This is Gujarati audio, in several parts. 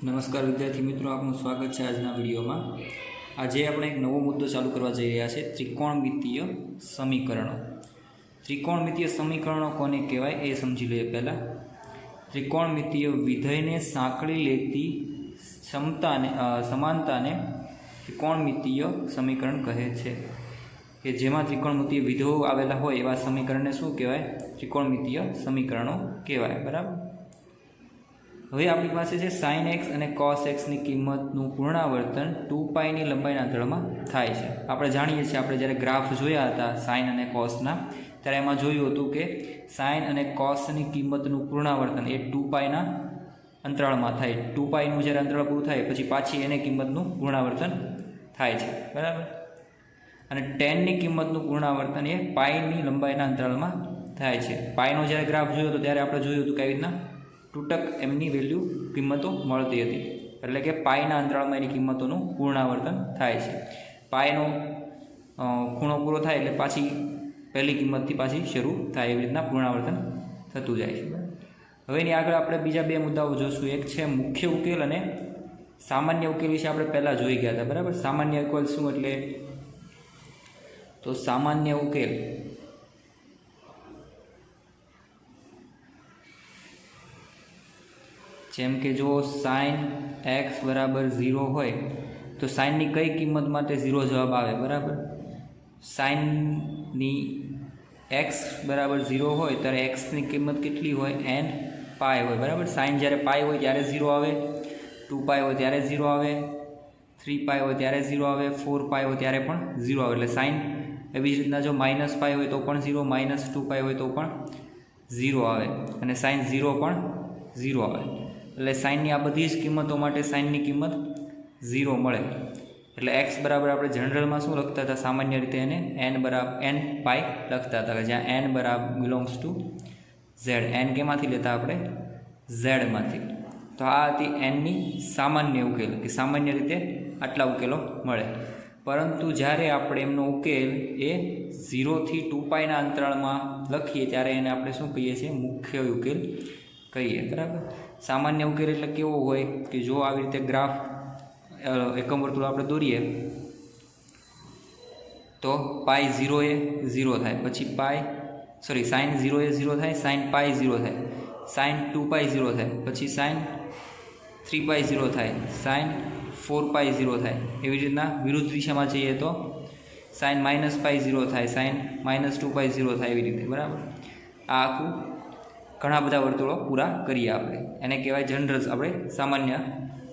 નમસ્કાર વિદ્યાર્થી મિત્રો, આપનું સ્વાગત છે આજના વિડીયોમાં। આજે આપણે એક નવો મુદ્દો ચાલુ કરવા જઈ રહ્યા છે, ત્રિકોણમિતીય સમીકરણો। ત્રિકોણમિતીય સમીકરણો કોને કહેવાય એ સમજી લઈએ પહેલાં। ત્રિકોણમિતીય વિધેયને સાંકળી લેતી સમાનતાને ત્રિકોણમિતીય સમીકરણ કહે છે, કે જેમાં ત્રિકોણમિતીય વિધેયો આવેલા હોય એવા સમીકરણને શું કહેવાય? ત્રિકોણમિતીય સમીકરણો કહેવાય, બરાબર। હવે આપણી પાસે છે sin x અને cos x ની કિંમતનું પૂર્ણાવર્તન 2π ની લંબાઈના અંતરાલમાં થાય છે। આપણે જાણીએ છીએ, આપણે જ્યારે ગ્રાફ જોયા હતા sin અને cosના, ત્યારે એમાં જોયું હતું કે sin અને cosની કિંમતનું પૂર્ણાવર્તન એ 2π ના અંતરાળમાં થાય। 2π નું જ્યારે અંતરાળ પૂરું થાય પછી પાછી એને કિંમતનું પૂર્ણાવર્તન થાય છે, બરાબર। અને tan ની કિંમતનું પૂર્ણાવર્તન એ π ની લંબાઈના અંતરાળમાં થાય છે। પાઈનો જ્યારે ગ્રાફ જોયો હતો ત્યારે આપણે જોયું હતું કે આવી રીતના તૂટક એમની વેલ્યુ કિંમતો મળતી હતી, એટલે કે પાઈના અંતરાળમાં એની કિંમતોનું પૂર્ણાવર્તન થાય છે। પાઈનો ખૂણો પૂરો થાય એટલે પાછી પહેલી કિંમતથી પાછી શરૂ થાય, એવી રીતના પૂર્ણાવર્તન થતું જાય છે। હવે એની આગળ આપણે બીજા બે મુદ્દાઓ જોશું। એક છે મુખ્ય ઉકેલ અને સામાન્ય ઉકેલ વિશે આપણે પહેલાં જોઈ ગયા હતા, બરાબર। સામાન્ય ઉકેલ શું એટલે? તો સામાન્ય ઉકેલ જેમ કે જો sin x બરાબર 0 હોય તો સાઇનની કઈ કિંમત માટે 0 જવાબ આવે, બરાબર। સાઇનની x બરાબર 0 હોય ત્યારે xની કિંમત કેટલી હોય? n પાઈ હોય, બરાબર। સાઇન જ્યારે પાઈ હોય ત્યારે 0 આવે, 2π હોય ત્યારે 0 આવે, 3π હોય ત્યારે 0 આવે, 4π હોય ત્યારે પણ 0 આવે। એટલે સાઇન એવી જ રીતના જો -π હોય તો પણ 0, -2π હોય તો પણ 0 આવે, અને સાઇન 0 પણ 0 આવે। એટલે સાઇનની આ બધી જ કિંમતો માટે સાઇનની કિંમત 0 મળે। એટલે x બરાબર આપણે જનરલમાં શું લખતા હતા? સામાન્ય રીતે એને n પાઈ લખતા હતા, કે જ્યાં n બરાબર બિલોંગ્સ ટુ z। n કેમાંથી લેતા આપણે? z માંથી। તો આ હતી nની સામાન્ય ઉકેલ, કે સામાન્ય રીતે આટલા ઉકેલો મળે। પરંતુ જ્યારે આપણે એમનો ઉકેલ એ 0 થી 2πના અંતરાળમાં લખીએ ત્યારે એને આપણે શું કહીએ છીએ? મુખ્ય ઉકેલ કહીએ, બરાબર। સામાન્ય ઉકેલ એટલે કેવો હોય કે જો આવી રીતે ગ્રાફ એકમ વર્તુળ આપણે દોરીએ તો પાઈ 0 એ 0 થાય, પછી sin 0 એ 0 થાય, sin પાઈ 0 થાય, sin 2π 0 થાય, પછી sin 3π 0 થાય, sin 4π 0 થાય। એવી રીતના વિરુદ્ધ દિશામાં જઈએ તો sin -π 0 થાય, sin -2π 0 થાય, એવી રીતે, બરાબર। આ આખું ઘણા બધા વર્તુળો પૂરા કરીએ આપણે, એને કહેવાય જનરલ, આપણે સામાન્ય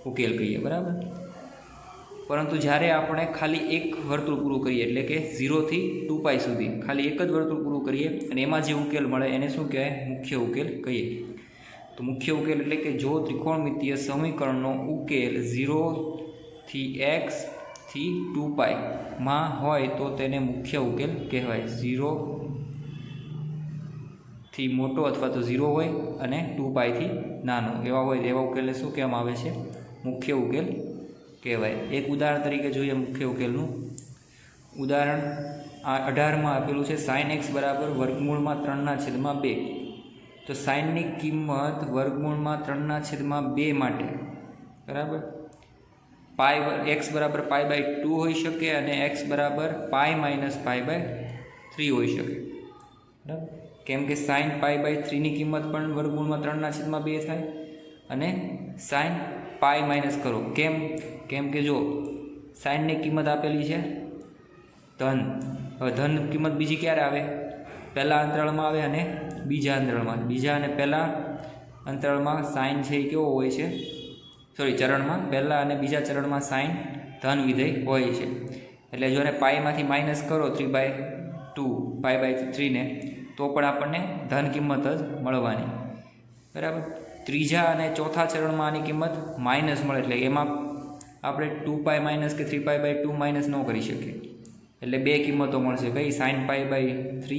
ઉકેલ કહીએ, બરાબર। પરંતુ જ્યારે આપણે ખાલી એક વર્તુળ પૂરું કરીએ, એટલે કે 0 થી 2π સુધી ખાલી એક જ વર્તુળ પૂરું કરીએ અને એમાં જે ઉકેલ મળે એને શું કહેવાય? મુખ્ય ઉકેલ કહીએ। તો મુખ્ય ઉકેલ એટલે કે જો ત્રિકોણમિતીય સમીકરણનો ઉકેલ 0 થી x થી 2π માં હોય તો તેને મુખ્ય ઉકેલ કહેવાય। 0 થી મોટો અથવા તો 0 હોય અને 2π થી નાનો એવા હોય એવા ઉકેલને શું કહેવામાં આવે છે? મુખ્ય ઉકેલ કહેવાય। એક ઉદાહરણ તરીકે જોઈએ મુખ્ય ઉકેલનું। ઉદાહરણ 18માં આપેલું છે sin x બરાબર √3/2। તો સાઇનની કિંમત √3/2 માટે, બરાબર, x બરાબર π/2 હોઈ શકે અને x બરાબર π - π/3 હોઈ શકે, બરાબર। કેમ કે sin π/3 ની કિંમત પણ √3/2 થાય અને sin π માઇનસ કરો, કેમ કે જો સાઇનની કિંમત આપેલી છે ધન, હવે ધન કિંમત બીજી ક્યારે આવે? પહેલા અંતરાળમાં આવે અને બીજા અંતરાળમાં। બીજા અને પહેલા અંતરાળમાં સાઇન છે એ કેવો હોય છે? ચરણમાં પહેલા અને બીજા ચરણમાં સાઇન ધન વિધેય હોય છે। એટલે જો એને પાઈમાંથી માઇનસ કરો 3/2 π/3 ને, તો પણ આપણને ધન કિંમત જ મળવાની, બરાબર। ત્રીજા અને ચોથા ચરણમાં આની કિંમત માઇનસ મળે, એટલે એમાં આપણે 2π માઇનસ કે 3π/2 માઇનસ ન કરી શકીએ, એટલે બે કિંમતો મળશે, કઈ? sin π/3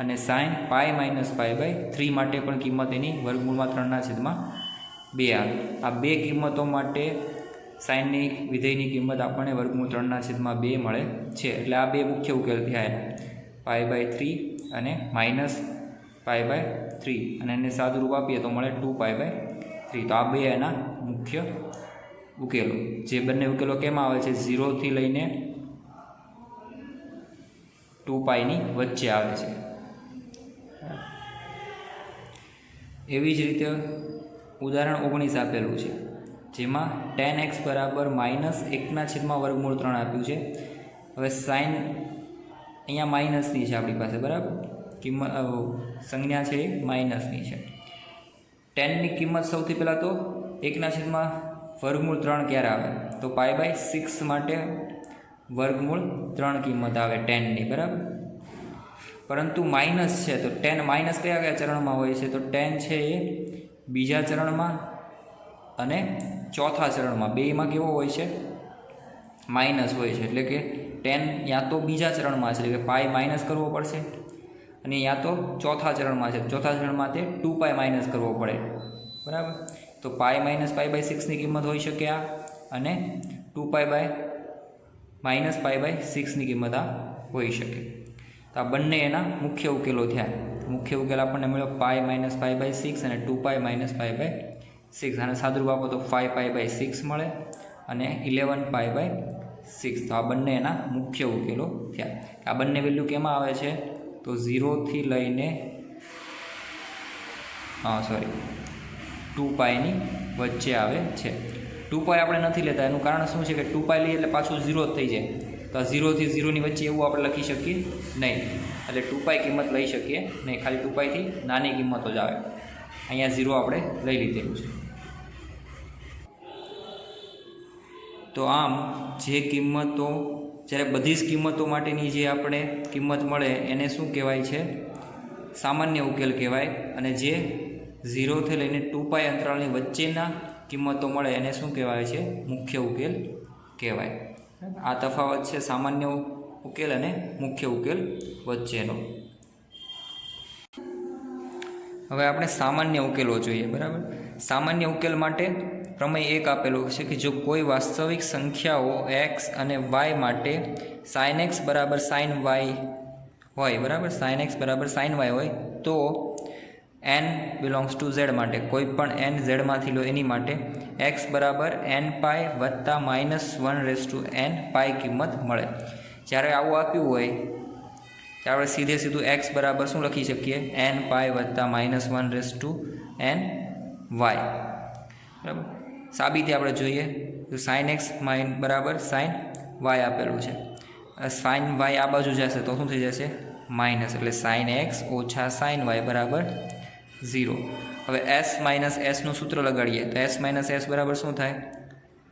અને sin π - π/3 માટે પણ કિંમત એની √3/2 આવે। આ બે કિંમતો માટે સાઇનની વિધેયની કિંમત આપણને √3/2 મળે છે। એટલે આ બે મુખ્ય ઉકેલ થયા, π/3 અને -π/3, અને એને સાદું રૂપ આપીએ તો મળે 2π/3। તો આ બે એના મુખ્ય ઉકેલો, જે બંને ઉકેલો કેમાં આવે છે? 0 થી લઈને 2π ની વચ્ચે આવે છે. એવી જ રીતે ઉદાહરણ 19 આપેલું છે, જેમાં tan x બરાબર -1/3 આપ્યું છે. હવે સાઇન અહીંયા માઇનસની છે આપણી પાસે, બરાબર, કિંમત સંજ્ઞા છે એ માઇનસની છે. ટેનની કિંમત સૌથી પહેલાં તો 1/3 ક્યારે આવે? તો π/6 માટે √3 કિંમત આવે ટેનની, બરાબર. પરંતુ માઇનસ છે તો ટેન માઇનસ કયા કયા ચરણમાં હોય છે? તો ટેન છે એ બીજા ચરણમાં અને ચોથા ચરણમાં, બેમાં કેવો હોય છે? માઇનસ હોય છે. એટલે કે ટેન યા તો બીજા ચરણમાં છે, એટલે કે પાઈ માઇનસ કરવો પડશે, અને યા તો ચોથા ચરણમાં છે, ચોથા ચરણમાં તે 2π માઇનસ કરવો પડે, બરાબર. તો પાઈ માઇનસ π/6ની કિંમત હોઈ શકે આ, અને 2π માઇનસ π/6ની કિંમત આ હોઈ શકે. તો આ બંને એના મુખ્ય ઉકેલો થયા. મુખ્ય ઉકેલ આપણને મળ્યો પાઈ માઇનસ π/6 અને 2π માઇનસ π/6. અને સાદુરૂપ આપો તો 5π/6 મળે અને 11π/6. તો આ બંને એના મુખ્ય ઉકેલો થયા. આ બંને વેલ્યુ કેમાં આવે છે? તો 0 થી લઈને 2π ની વચ્ચે આવે છે. 2π આપણે નથી લેતા, એનું કારણ શું છે કે 2π લઈએ એટલે પાછું 0 જ થઈ જાય. તો 0 થી 0ની વચ્ચે એવું આપણે લખી શકીએ નહીં, એટલે 2π કિંમત લઈ શકીએ નહીં. ખાલી 2π થી નાની કિંમતો જ આવે. અહીંયા 0 આપણે લઈ લીધેલું છે. તો આમ જે કિંમતો, જ્યારે બધી જ કિંમતો માટેની જે આપણે કિંમત મળે એને શું કહેવાય છે? સામાન્ય ઉકેલ કહેવાય. અને જે 0 થી લઈને 2π અંતરાલની વચ્ચેના કિંમતો મળે એને શું કહેવાય છે? મુખ્ય ઉકેલ કહેવાય. આ તફાવત છે સામાન્ય ઉકેલ અને મુખ્ય ઉકેલ વચ્ચેનો. હવે આપણે સામાન્ય ઉકેલો જોઈએ, બરાબર. સામાન્ય ઉકેલ માટે પ્રમેય 1 આપેલો છે કે જો કોઈ વાસ્તવિક સંખ્યાઓ x અને y માટે sin x બરાબર sin y હોય, બરાબર, sin x બરાબર sin y હોય, તો n બિલોંગ્સ ટુ z માટે, કોઈ પણ n z લો એની માટે x બરાબર nπ વત્તા -1/n π કિંમત મળે. જ્યારે આવું આપ્યું હોય ત્યારે આપણે સીધું x બરાબર શું લખી શકીએ? nπ વત્તા -1/n y, બરાબર. સાબિતી આપણે જોઈએ તો sin x બરાબર sin y આપેલું છે. sin y આ બાજુ જશે તો શું થઈ જશે? માઇનસ, એટલે sin x ઓછા sin y બરાબર 0. હવે s માઇનસ એસનું સૂત્ર લગાડીએ તો s માઇનસ એસ બરાબર શું થાય?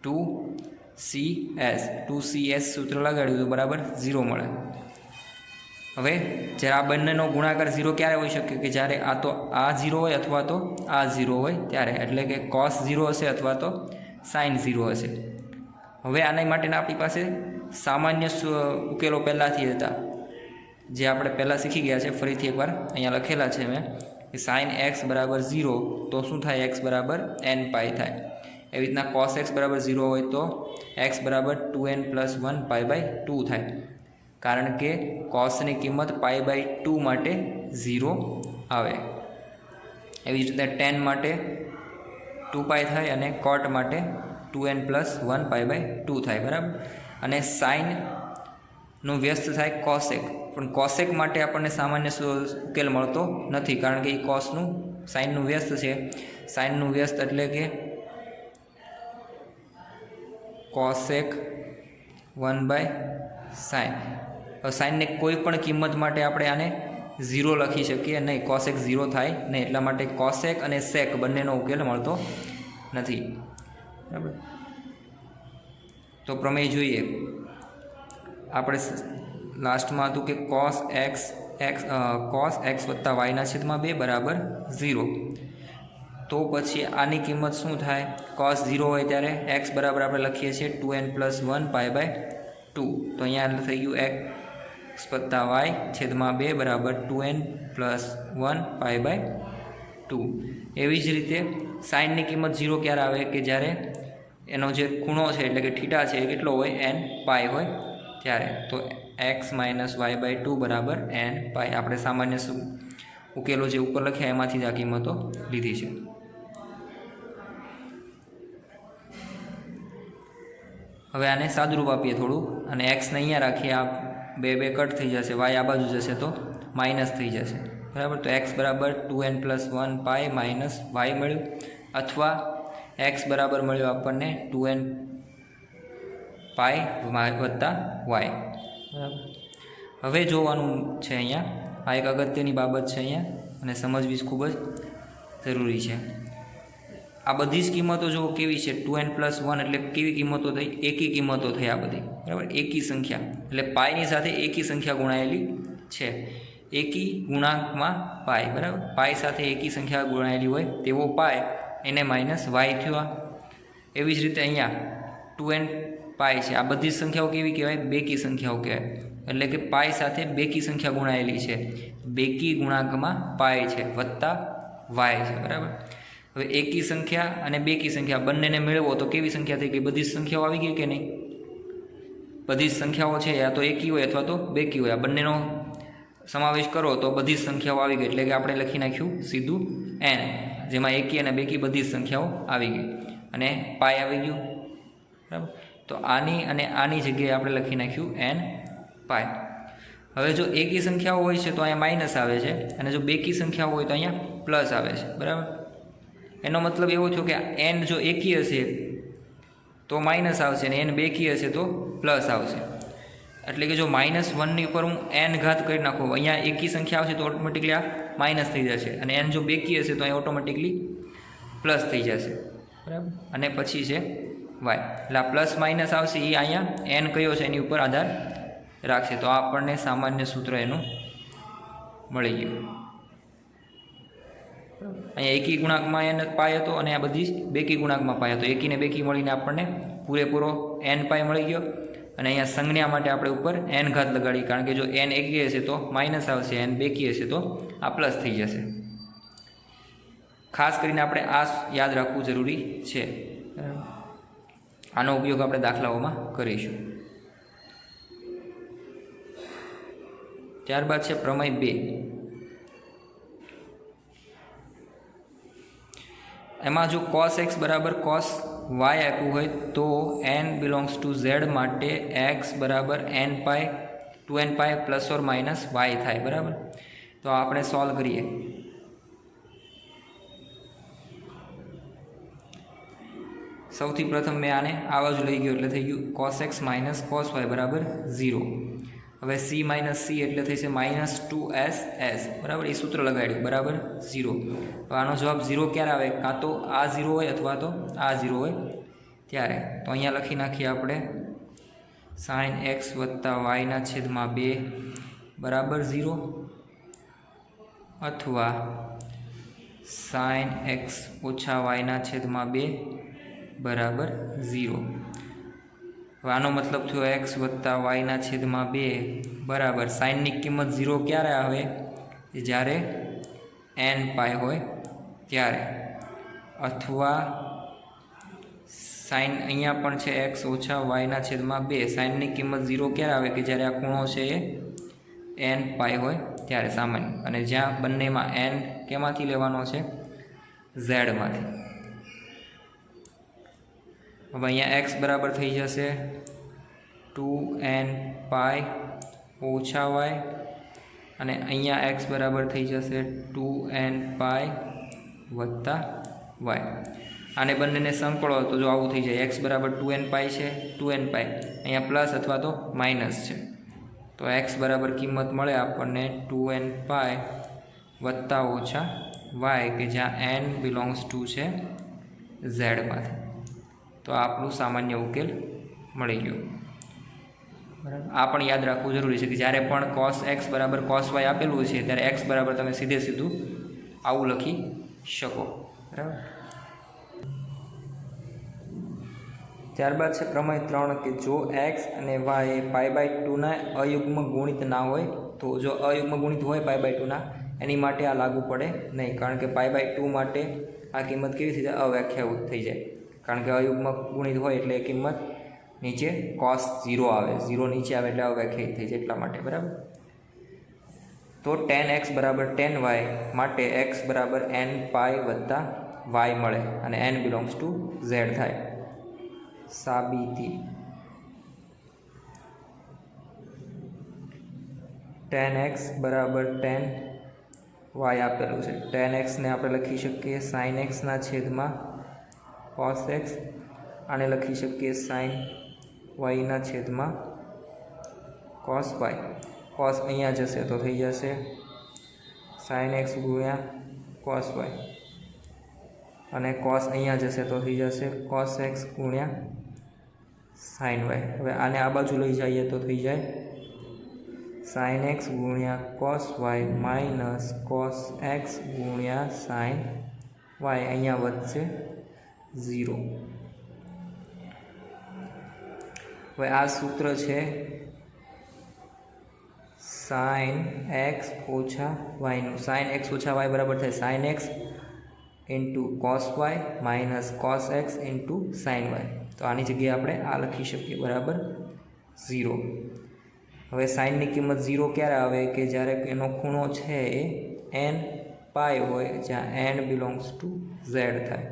2cs સૂત્ર લગાડ્યું તો બરાબર 0 મળે. હવે જ્યારે આ બંનેનો ગુણાકાર 0 ક્યારે હોઈ શકે? કે જ્યારે આ તો આ 0 હોય અથવા તો આ 0 હોય ત્યારે, એટલે કે cos 0 હશે અથવા તો sin 0 હશે. હવે આના માટેના આપણી પાસે સામાન્ય ઉકેલો પહેલાંથી હતા, જે આપણે પહેલાં શીખી ગયા છે. ફરીથી એકવાર અહીંયા લખેલા છે મેં કે sin x બરાબર 0 તો શું થાય? x બરાબર nπ થાય. એવી રીતના cos x બરાબર 0 હોય તો x બરાબર 2n + 1π/2 થાય, કારણ કે cosની કિંમત π/2 માટે 0 આવે. એવી જ રીતે tan માટે 2π થાય અને cot માટે 2n + 1π/2 થાય, બરાબર. અને સાઇનનું વ્યસ્ત થાય cosec, પણ cosec માટે આપણને સામાન્ય ઉકેલ મળતો નથી, કારણ કે એ કોસનું સાઇનનું વ્યસ્ત છે. સાઇનનું વ્યસ્ત એટલે કે cosec 1/sin. સાઇનને કોઈ પણ કિંમત માટે આપણે આને 0 લખી શકીએ નહીં, cosec 0 થાય નહીં. એટલા માટે cosec અને sec બંનેનો ઉકેલ મળતો નથી, બરાબર. તો પ્રમેય જોઈએ. આપણે લાસ્ટમાં હતું કે cos x વત્તા y/2 બરાબર 0. તો પછી આની કિંમત શું થાય? cos 0 હોય ત્યારે x બરાબર આપણે લખીએ છીએ 2n + 1π/2. તો અહીંયા થઈ ગયું x વત્તા y/2 બરાબર 2n + 1π/2. એવી જ રીતે સાઇનની કિંમત 0 ક્યારે આવે? કે જ્યારે એનો જે ખૂણો છે એટલે કે થીટા છે એ કેટલો હોય? nπ હોય ત્યારે. તો x - y/2 બરાબર nπ. આપણે સામાન્ય ઉકેલો જે ઉપર લખ્યા એમાંથી જ આ કિંમતો લીધી છે. હવે આને સાદુરૂપ આપીએ થોડું અને એક્સને અહીંયા રાખીએ, આ બે કટ થઈ જશે, વાય આ બાજુ જશે તો માઇનસ થઈ જશે, બરાબર। તો એક્સ બરાબર 2n+1 પાઈ માઇનસ વાય મળ્યું, અથવા એક્સ બરાબર મળ્યું આપણને 2n પાઈ વત્તા વાય, બરાબર। હવે જોવાનું છે અહીંયા, આ એક અગત્યની બાબત છે અહીંયા અને સમજવી ખૂબ જ જરૂરી છે। આ બધી જ કિંમતો જો કેવી છે, 2n+1 એટલે કેવી કિંમતો થઈ, એકી કિંમતો થઈ આ બધી, બરાબર। એકી સંખ્યા એટલે પાઈની સાથે એકી સંખ્યા ગુણાયેલી છે, એકી ગુણાંકમાં પાઈ, બરાબર। પાઈ સાથે એકી સંખ્યા ગુણાયેલી હોય તેવો પાઈ એને માઇનસ વાય થયો। એવી જ રીતે અહીંયા 2n પાઈ છે, આ બધી જ સંખ્યાઓ કેવી કહેવાય, બેકી સંખ્યાઓ કહેવાય, એટલે કે પાઈ સાથે બેકી સંખ્યા ગુણાયેલી છે, બેકી ગુણાંકમાં પાઈ છે વત્તા વાય છે, બરાબર। હવે એકી સંખ્યા અને બેકી સંખ્યા બંનેને મેળવો તો કેવી સંખ્યા થઈ ગઈ, બધી જ સંખ્યાઓ આવી ગઈ કે નહીં, બધી જ સંખ્યાઓ છે યા તો એકી હોય અથવા તો બેકી હોય, આ બંનેનો સમાવેશ કરો તો બધી જ સંખ્યાઓ આવી ગઈ, એટલે કે આપણે લખી નાખ્યું સીધું n, જેમાં એકી અને બેકી બધી જ સંખ્યાઓ આવી ગઈ અને પાઈ આવી ગયું, બરાબર। તો આની અને આની જગ્યાએ આપણે લખી નાખ્યું n પાઈ। હવે જો એકી સંખ્યાઓ હોય છે તો અહીંયા માઇનસ આવે છે અને જો બેકી સંખ્યાઓ હોય તો અહીંયા પ્લસ આવે છે, બરાબર। એનો મતલબ એવો થયો કે n જો એકી હશે તો માઇનસ આવશે અને n બેકી હશે તો પ્લસ આવશે, એટલે કે જો -1ની ઉપર હું n ઘાત કરી નાખું, અહીંયા એકી સંખ્યા આવશે તો ઓટોમેટિકલી આ માઇનસ થઈ જશે અને n જો બેકી હશે તો અહીં ઓટોમેટિકલી પ્લસ થઈ જશે, બરાબર। અને પછી છે વાય, એટલે આ પ્લસ માઇનસ આવશે એ અહીંયા n કયો છે એની ઉપર આધાર રાખશે, તો આપણને સામાન્ય સૂત્ર એનું મળી ગયું। અહીંયા એકી ગુણાંકમાં n પાય હતો અને આ બધી બેકી ગુણાંકમાં પાય હતો, એકી ને બેકી મળીને આપણને પૂરેપૂરો n પાય મળી ગયો અને અહીંયા સંજ્ઞા માટે આપણે ઉપર n ઘાત લગાડી, કારણ કે જો n એકી હશે તો માઇનસ આવશે, n બેકી હશે તો આ પ્લસ થઈ જશે। ખાસ કરીને આપણે આ યાદ રાખવું જરૂરી છે, આનો ઉપયોગ આપણે દાખલાઓમાં કરીશું। ત્યારબાદ છે પ્રમેય 2, એમાં જો cos x બરાબર cos y આપ્યું હોય તો n બિલોંગ્સ ટુ z માટે x બરાબર n pi 2n pi plus or minus y થાય, બરાબર। તો આપણે સોલ્વ કરીએ। સૌથી પ્રથમ મેં આને આ બાજુ લઈ ગયો એટલે થઈ ગયું cos x minus cos y બરાબર 0। હવે c માઇનસ c એટલે થશે -2ss, બરાબર। એ સૂત્ર લગાડ્યું, બરાબર 0। તો આનો જવાબ 0 ક્યારે આવે, કાં તો આ 0 હોય અથવા તો આ 0 હોય ત્યારે। તો અહીંયા લખી નાખીએ આપણે sin x વત્તા y/2 બરાબર 0 અથવા sin x ઓછા y/2 બરાબર 0। હવે આનો મતલબ થયો x વત્તા y/2 બરાબર સાઇનની કિંમત 0 ક્યારે આવે, જ્યારે n પાય હોય ત્યારે, અથવા સાઇન અહીંયા પણ છે x ઓછા y/2, સાઇનની કિંમત 0 ક્યારે આવે કે જ્યારે આ ખૂણો છે એ n પાય હોય ત્યારે સામાન્ય, અને જ્યાં બંનેમાં n કેમાંથી લેવાનો છે, z માંથી। હવે અહીંયા x બરાબર થઈ જશે 2n પાઈ ઓછા y અને અહીંયા x બરાબર થઈ જશે 2n પાઈ વત્તા y। આને બંનેને સંકળો તો જો આવું થઈ જાય, x બરાબર 2n પાઈ છે, 2n પાઈ અહીંયા પ્લસ અથવા તો માઇનસ છે, તો x બરાબર કિંમત મળે આપણને 2n પાઈ વત્તા ઓછા y, કે જ્યાં n બિલોંગ્સ ટુ છે z માંથી। તો આપણું સામાન્ય ઉકેલ મળી ગયો, બરાબર। આ પણ યાદ રાખવું જરૂરી છે કે જ્યારે પણ cos x બરાબર cos y આપેલું છે ત્યારે x બરાબર તમે સીધે સીધું આવું લખી શકો, બરાબર। ત્યારબાદ છે પ્રમેય 3 કે જો x અને y એ π/2 અયુગ્મ ગુણિત ના હોય તો જો અયુગ્મ ગુણિત હોય π/2 એની માટે આ લાગુ પડે નહીં, કારણ કે π/2 માટે આ કિંમત કેવી થઈ જાય, અવ્યાખ્યાયિત થઈ જાય, કારણ કે અયુગ્મ ગુણિત હોય એટલે એ કિંમત નીચે cos 0 આવે, 0 નીચે આવે એટલે અવ્યાખ્યાયિત થઈ જાય એટલા માટે, બરાબર। તો tan x બરાબર tan y માટે x બરાબર n પાઈ વત્તા y મળે અને n બિલોંગ્સ ટુ z થાય। સાબિતી 10x બરાબર 10y આપેલું છે. 10x ને આપણે લખી શકીએ sin x ના છેદમાં cos x, આને લખી શકીએ sin y ના છેદમાં cos y. cos અહીંયા જશે તો થઈ જશે sin x ગુણ્યા cos y, અને cos અહીંયા જશે તો થઈ જશે cos x ગુણ્યા sin y. હવે આને આ બાજુ લઈ જઈએ તો થઈ જાય sin x ગુણ્યા cos y minus cos x ગુણ્યા sin y. અહીંયા વધશે 0. હવે આ સૂત્ર છે sin x ઓછા yનું. sin x ઓછા y બરાબર થાય sin x into cos y minus cos x into sin y. તો આની જગ્યાએ આપણે આ લખી શકીએ બરાબર 0. હવે સાઇનની કિંમત 0 ક્યારે આવે કે જ્યારે એનો ખૂણો છે એ n પાય હોય, જ્યાં n બિલોંગ્સ ટુ z થાય.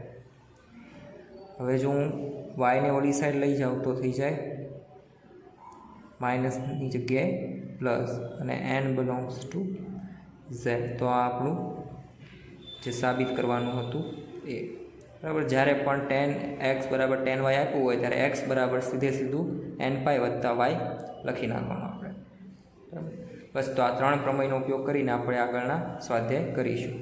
હવે જો હું yને ઓલી સાઈડ લઈ જાઉં તો થઈ જાય માઇનસની જગ્યાએ પ્લસ, અને n બિલોંગ્સ ટુ z. તો આ આપણું જે સાબિત કરવાનું હતું એ બરાબર. જ્યારે પણ 10x બરાબર 10y આપ્યું હોય ત્યારે x બરાબર સીધું n પાય વત્તા y લખી નાખવાનું આપણે. બસ તો આ 3 પ્રમેયનો ઉપયોગ કરીને આપણે આગળના સ્વાધ્યાય કરીશું.